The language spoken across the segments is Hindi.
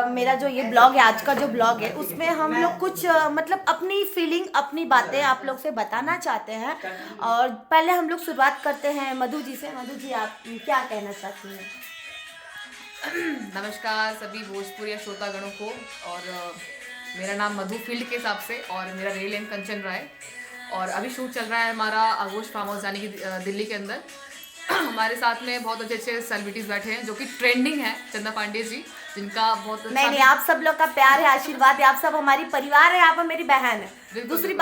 मेरा जो ये ब्लॉग है, आज का जो ब्लॉग है, उसमें हम लोग कुछ मतलब अपनी फीलिंग, अपनी बातें आप लोग से बताना चाहते हैं। और पहले हम लोग शुरुआत करते हैं मधु जी से। मधु जी, आप क्या कहना चाहती हैं? नमस्कार सभी भोजपुरी श्रोतागणों को। और मेरा नाम मधु फील्ड के हिसाब से, और मेरा रियल नेम कंचन राय। और अभी शूट चल रहा है हमारा आगोश फार्म हाउस यानी कि दिल्ली के अंदर। हमारे साथ में बहुत अच्छे अच्छे सेलिब्रिटीज बैठे हैं जो कि ट्रेंडिंग है। चंदा पांडे जी, जिनका बहुत अच्छा नहीं, आप सब लोग का प्यार है, आशीर्वाद है, आप सब हमारी परिवार है, आप मेरी बहन है। दूसरी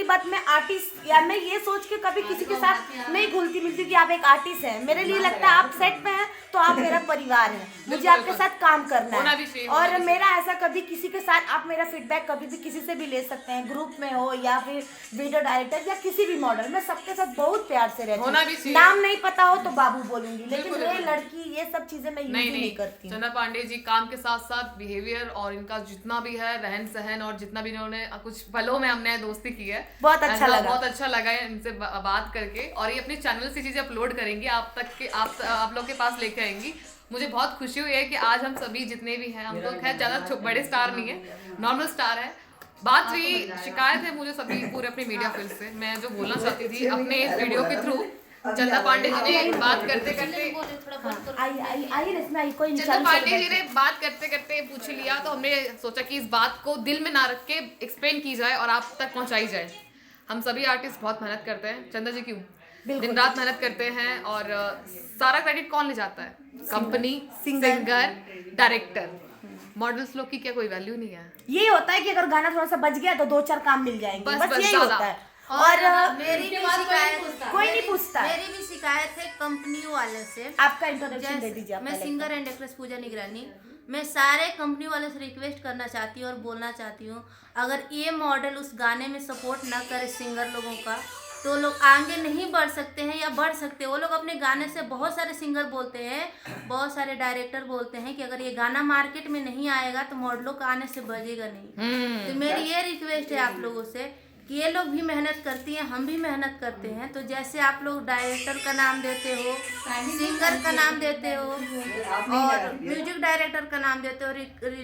बात, मैं आर्टिस्ट या मैं ये सोच के कभी किसी के साथ नहीं घुलती मिलती कि आप एक आर्टिस्ट हैं। मेरे लिए लगता है आप सेट पे हैं तो आप मेरा परिवार है, मुझे आपके साथ काम करना है। और मेरा ऐसा कभी किसी के साथ, आप मेरा फीडबैक कभी भी किसी से भी ले सकते हैं, ग्रुप में हो या फिर वीडियो डायरेक्टर या किसी भी मॉडल, मैं सबके साथ बहुत प्यार से रहती हूँ। नाम नहीं पता हो तो बाबू बोलूंगी, लेकिन ये लड़की ये सब चीजें मैं यूज नहीं करती। चंदा पांडे जी काम के साथ साथ बिहेवियर और इनका जितना भी है रहन सहन, और जितना भी इन्होंने कुछ पलों में हमने दोस्ती की है, बहुत अच्छा लगा है इनसे बात करके। और ये अपने चैनल से चीजें अपलोड करेंगी, आप तक के आप लोग के पास लेके आएंगी। मुझे बहुत खुशी हुई है कि आज हम सभी जितने भी हैं, हम लोग खैर ज्यादा बड़े स्टार नहीं है, नॉर्मल स्टार है। बात रही शिकायत है मुझे सभी पूरे अपने मीडिया फील्ड से, मैं जो बोलना चाहती थी अपने इस वीडियो के थ्रू, चंदा पांडे जी ने बात करते करते बात करते करते पूछ लिया, तो हमने सोचा कि इस बात को दिल में ना रख के एक्सप्लेन की जाए और आप तक पहुंचाई जाए। हम सभी आर्टिस्ट बहुत मेहनत करते हैं, चंदा जी क्यों दिन रात मेहनत करते हैं, और सारा क्रेडिट कौन ले जाता है? Company, singer, director. मॉडल्स लोग की क्या कोई वैल्यू नहीं है। ये होता है कि अगर गाना थोड़ा सा बच गया तो 4 काम मिल जाएंगे, बस यही होता है। और मेरी भी शिकायत, कोई नहीं पूछता। मेरी भी शिकायत है कंपनी वाले से। आपका इंट्रोडक्शन दे दीजिए। मैं सिंगर एंड एक्ट्रेस पूजा निगरानी। मैं सारे कंपनी वाले से रिक्वेस्ट करना चाहती हूँ और बोलना चाहती हूँ, अगर ये मॉडल उस गाने में सपोर्ट ना करे सिंगर लोगों का, तो लोग आगे नहीं बढ़ सकते हैं या बढ़ सकते हैं। वो लोग अपने गाने से, बहुत सारे सिंगर बोलते हैं, बहुत सारे डायरेक्टर बोलते हैं कि अगर ये गाना मार्केट में नहीं आएगा तो मॉडलों का आने से बजेगा नहीं। तो मेरी ये रिक्वेस्ट है आप लोगों से कि ये लोग भी मेहनत करती हैं, हम भी मेहनत करते हैं। तो जैसे आप लोग डायरेक्टर का नाम देते हो, सिंगर का नाम देते हो, और म्यूजिक डायरेक्टर का नाम देते हो,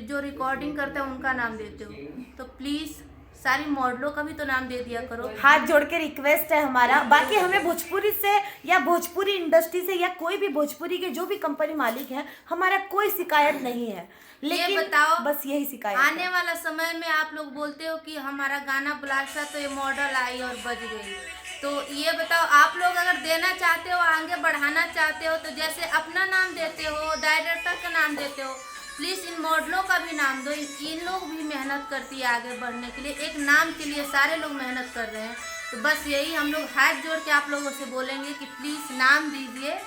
जो रिकॉर्डिंग करते हैं उनका नाम देते हो, तो प्लीज़ सारी मॉडलों का भी तो नाम दे दिया करो। हाथ जोड़ के रिक्वेस्ट है हमारा। बाकी हमें भोजपुरी से या भोजपुरी इंडस्ट्री से या कोई भी भोजपुरी के जो भी कंपनी मालिक हैं, हमारा कोई शिकायत नहीं है, लेकिन बताओ, बस यही शिकायत आने वाला समय में आप लोग बोलते हो कि हमारा गाना ब्लास्ट था तो ये मॉडल आई और बज गई, तो ये बताओ, आप लोग अगर देना चाहते हो, आगे बढ़ाना चाहते हो, तो जैसे अपना नाम देते हो, डायरेक्टर का नाम देते हो, प्लीज़ इन मॉडलों का भी नाम दो। इन लोग भी मेहनत करती है आगे बढ़ने के लिए, एक नाम के लिए सारे लोग मेहनत कर रहे हैं। तो बस यही हम लोग हाथ जोड़ के आप लोगों से बोलेंगे कि प्लीज़ नाम दीजिए,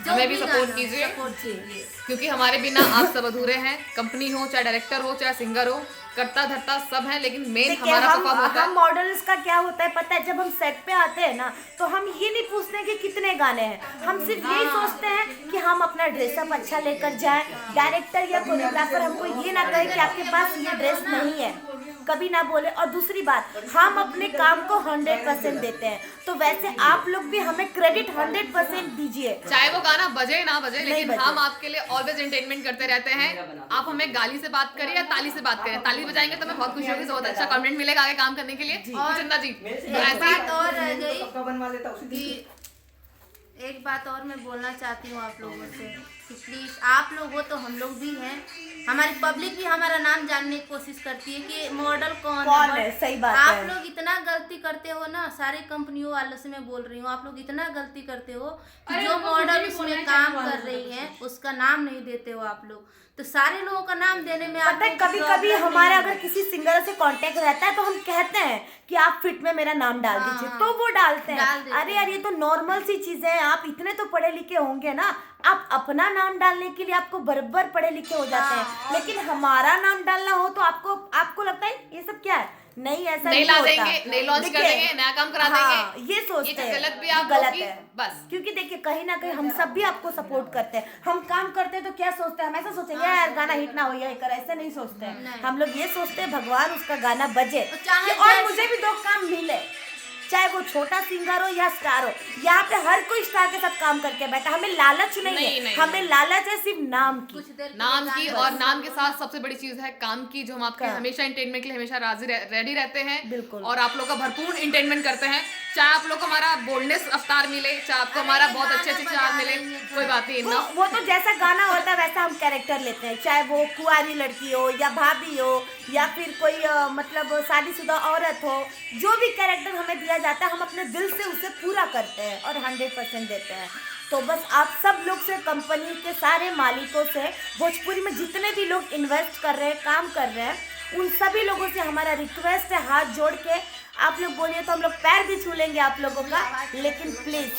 हमें भी सपोर्ट कीजिए, क्योंकि हमारे बिना आप सब अधूरे हैं। कंपनी हो, चाहे डायरेक्टर हो, चाहे सिंगर हो, करता धरता सब है, लेकिन मेन हमारा परफॉर्म होता है। हम मॉडल्स का क्या होता है पता है? जब हम सेट पे आते हैं ना, तो हम ये नहीं पूछते कि कितने गाने हैं, हम सिर्फ यही सोचते हैं कि हम अपना ड्रेसअप अच्छा लेकर जाएं। डायरेक्टर या कोरियोग्राफर हमको ये ना कहे कि आपके पास ये ड्रेस नहीं है, कभी ना बोले। और दूसरी बात, हम अपने काम को 100% देते हैं, तो वैसे आप लोग भी हमें क्रेडिट 100% दीजिए, चाहे वो गाना बजे ना बजे, लेकिन हम आपके लिए ऑलवेज एंटरटेनमेंट करते रहते हैं। आप हमें गाली से बात करें या ताली से बात करें, ताली बजाएंगे तो मैं बहुत खुशी होगी, बहुत अच्छा कमेंट मिलेगा आगे काम करने के लिए। और चंदा जी, एक बात और रह गई, एक बात और मैं बोलना चाहती हूँ आप लोगों से कि प्लीज़, आप लोग हो तो हम लोग भी हैं, हमारी पब्लिक भी हमारा नाम जानने की कोशिश करती है कि मॉडल कौन है। सही बात आप है। लोग इतना गलती करते हो ना, सारे कंपनियों वालों से मैं बोल रही हूँ, आप लोग इतना गलती करते हो कि जो मॉडल उसमें काम कर रही है उसका नाम नहीं देते हो आप लोग। तो सारे लोगों का नाम देने में पता है, कभी कभी हमारा अगर किसी सिंगर से कांटेक्ट रहता है तो हम कहते हैं कि आप फिट में मेरा नाम डाल दीजिए, तो वो डालते हैं। अरे यार, ये तो नॉर्मल सी चीजें हैं, आप इतने तो पढ़े लिखे होंगे ना, आप अपना नाम डालने के लिए आपको बराबर पढ़े लिखे हो जाते हैं, लेकिन हमारा नाम डालना हो तो आपको लगता है ये सब क्या है? नहीं, ऐसा नहीं ला देंगे, नहीं लॉन्च कर देंगे, नया काम करा देंगे, ये सोचते हैं। गलत भी आप गलत है बस, क्योंकि देखिए कहीं ना कहीं हम सब भी आपको सपोर्ट करते हैं। हम काम करते हैं तो क्या सोचते हैं? हम ऐसा सोचेंगे यार गाना हिट ना हो या कर, ऐसे नहीं सोचते हैं। हम लोग ये सोचते हैं भगवान उसका गाना बजे और मुझे भी 2 काम मिले। चाहे वो छोटा सिंगर हो या स्टार हो, यहाँ पे हर कोई स्टार के साथ काम करके बैठा। हमें लालच नहीं है, हमें लालच है सिर्फ नाम की, और नाम के साथ सबसे बड़ी चीज है काम की, जो हम आपके हमेशा एंटरटेनमेंट के लिए हमेशा रेडी रहते हैं। बिल्कुल। और आप लोग का भरपूर एंटरटेनमेंट करते हैं, चाहे आप लोग को हमारा बोल्डनेस अवतार मिले, चाहे आपको हमारा बहुत अच्छे चार मिले, कोई बात नहीं। वो तो जैसा गाना होता है वैसा हम कैरेक्टर लेते हैं, चाहे वो कुंवारी लड़की हो या भाभी हो या फिर कोई मतलब शादीशुदा औरत हो, जो भी कैरेक्टर हमें दिया जाता है हम अपने दिल से उसे पूरा करते हैं और 100% देते हैं। तो बस आप सब लोग से, कंपनी के सारे मालिकों से, भोजपुरी में जितने भी लोग इन्वेस्ट कर रहे हैं, काम कर रहे हैं, उन सभी लोगों से हमारा रिक्वेस्ट है, हाथ जोड़ के आप लोग बोलिए तो हम लोग पैर भी छू लेंगे आप लोगों का, लेकिन प्लीज़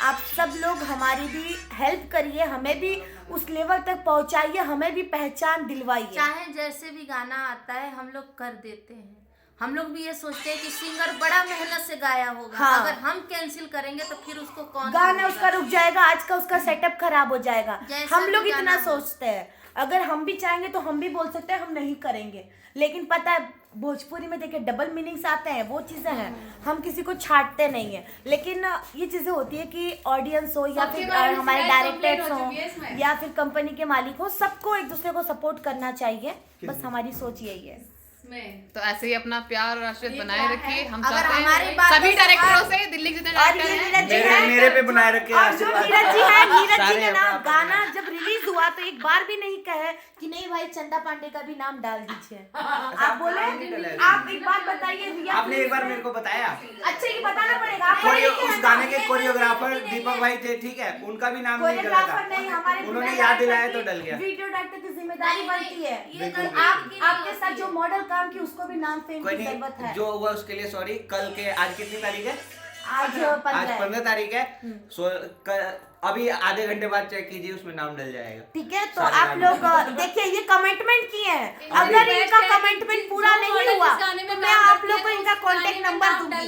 आप सब लोग हमारी भी हेल्प करिए, हमें भी उस लेवल तक पहुंचाइए, हमें भी पहचान दिलवाइए। चाहे जैसे भी गाना आता है हम लोग कर देते हैं। हम लोग भी ये सोचते हैं कि सिंगर बड़ा मेहनत से गाया होगा, हाँ। अगर हम कैंसिल करेंगे तो फिर उसको कौन गाना उसका रुक जाएगा, आज का उसका सेटअप खराब हो जाएगा। हम लोग इतना सोचते हैं, अगर हम भी चाहेंगे तो हम भी बोल सकते हैं हम नहीं करेंगे, लेकिन पता है भोजपुरी में देखिए डबल मीनिंग्स आते हैं, वो चीज़ें हैं, हम किसी को छाटते नहीं है, लेकिन ये चीज़ें होती है कि ऑडियंस हो या फिर हमारे डायरेक्टर्स हो या फिर कंपनी के मालिक हो, सबको एक दूसरे को सपोर्ट करना चाहिए, बस हमारी सोच यही है। तो ऐसे ही अपना प्यार और आशीर्वाद बनाए रखिए। हम अगर चाहते हमारी हैं बात सभी से डायरेक्टरों से, दिल्ली के जितने डायरेक्टर हैं, मेरे पे बनाए रखे और जो नीरज जी है, नीरज जी ने ना सारे गाना जब रिलीज हुआ तो एक बार भी नहीं कहे कि नहीं भाई चंदा पांडे का भी नाम डाल दीजिए। आप बोले, आप एक बात बताइए रिया, आपने एक बार मेरे को बताया, अच्छा ये बताना पड़ेगा आपको। उस गाने के कोरियोग्राफर दीपक भाई थे, ठीक है, उनका भी नाम नहीं डला था, नहीं, हमारे उन्होंने याद दिलाया तो डल गया। वीडियो डायरेक्टर की जिम्मेदारी बनती है, बिल्कुल। आपके साथ जो मॉडल काम की उसको भी नाम फेम कोई की जरूरत है। नहीं, जो हुआ उसके लिए सॉरी। कल के, आज कितनी तारीख है? आज 15 तारीख है। अभी आधे घंटे बाद चेक कीजिए, उसमें नाम डल जाएगा। ठीक है, तो आप लोग देखिए ये कमेंटमेंट किए हैं, अगर इनका कमेंटमेंट पूरा नहीं हुआ तो मैं आप लोग को इनका कांटेक्ट नंबर दूंगी,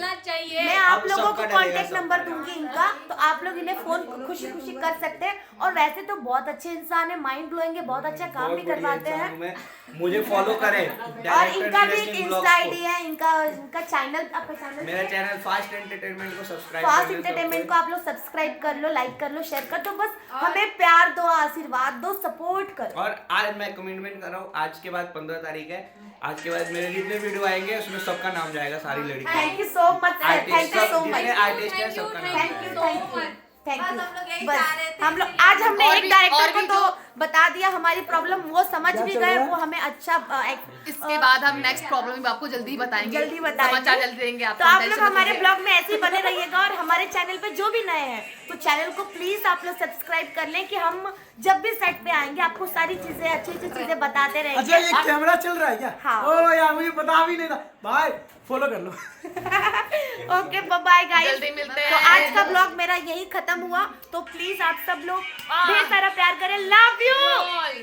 मैं आप लोगों को कांटेक्ट नंबर दूंगी इनका, तो आप लोग इन्हें फोन खुशी खुशी कर सकते हैं। और वैसे तो बहुत अच्छे इंसान है, माइंड ब्लोइंग है, बहुत अच्छा काम भी करवाते हैं। मुझे फॉलो करें, और इनका भी एक इंस्टा आईडी है, इनका चैनल, आपका चैनल, मेरा चैनल फास्ट एंटरटेनमेंट को सब्सक्राइब फास्ट एंटरटेनमेंट को आप लोग सब्सक्राइब कर लो, लाइक कर लो, शेयर कर दो, बस हमें प्यार दो, आशीर्वाद दो, सपोर्ट करो। और आज मैं कमिटमेंट कर रहा हूँ, आज के बाद 15 तारीख है, आज के बाद मेरे जितने वीडियो आएंगे उसमें सबका नाम जाएगा, सारी लड़की। Thank you so much, thank you so much, artist है सबका नाम thank you, thank you, thank you. यही बस चाह रहे थे। हम लोग आज हमने और एक भी- डायरेक्टर और को भी तो बता दिया हमारी प्रॉब्लम, वो समझ भी गए, वो हमें अच्छा इसके बाद हम नेक्स्ट प्रॉब्लम आपको जल्दी बताएंगे, जल्दी बताएंगे, समाचार जल्दी देंगे आपको। तो आप लोग हमारे ब्लॉग में ऐसे ही बने रहिएगा। और हमारे चैनल पे जो भी नए हैं तो चैनल को प्लीज आप लोग सब्सक्राइब कर लें कि हम जब भी सेट पे आएंगे आपको सारी चीजें, अच्छी अच्छी चीजें बताते रहेंगे। अच्छा ये कैमरा चल रहा है क्या? हाँ। ओ यार मुझे पता भी नहीं था भाई, फॉलो कर लो। ओके बाय गाइस, जल्दी मिलते तो हैं। आज का ब्लॉग मेरा यही खत्म हुआ, तो प्लीज आप सब लोग ढेर सारा प्यार करें, लव यू।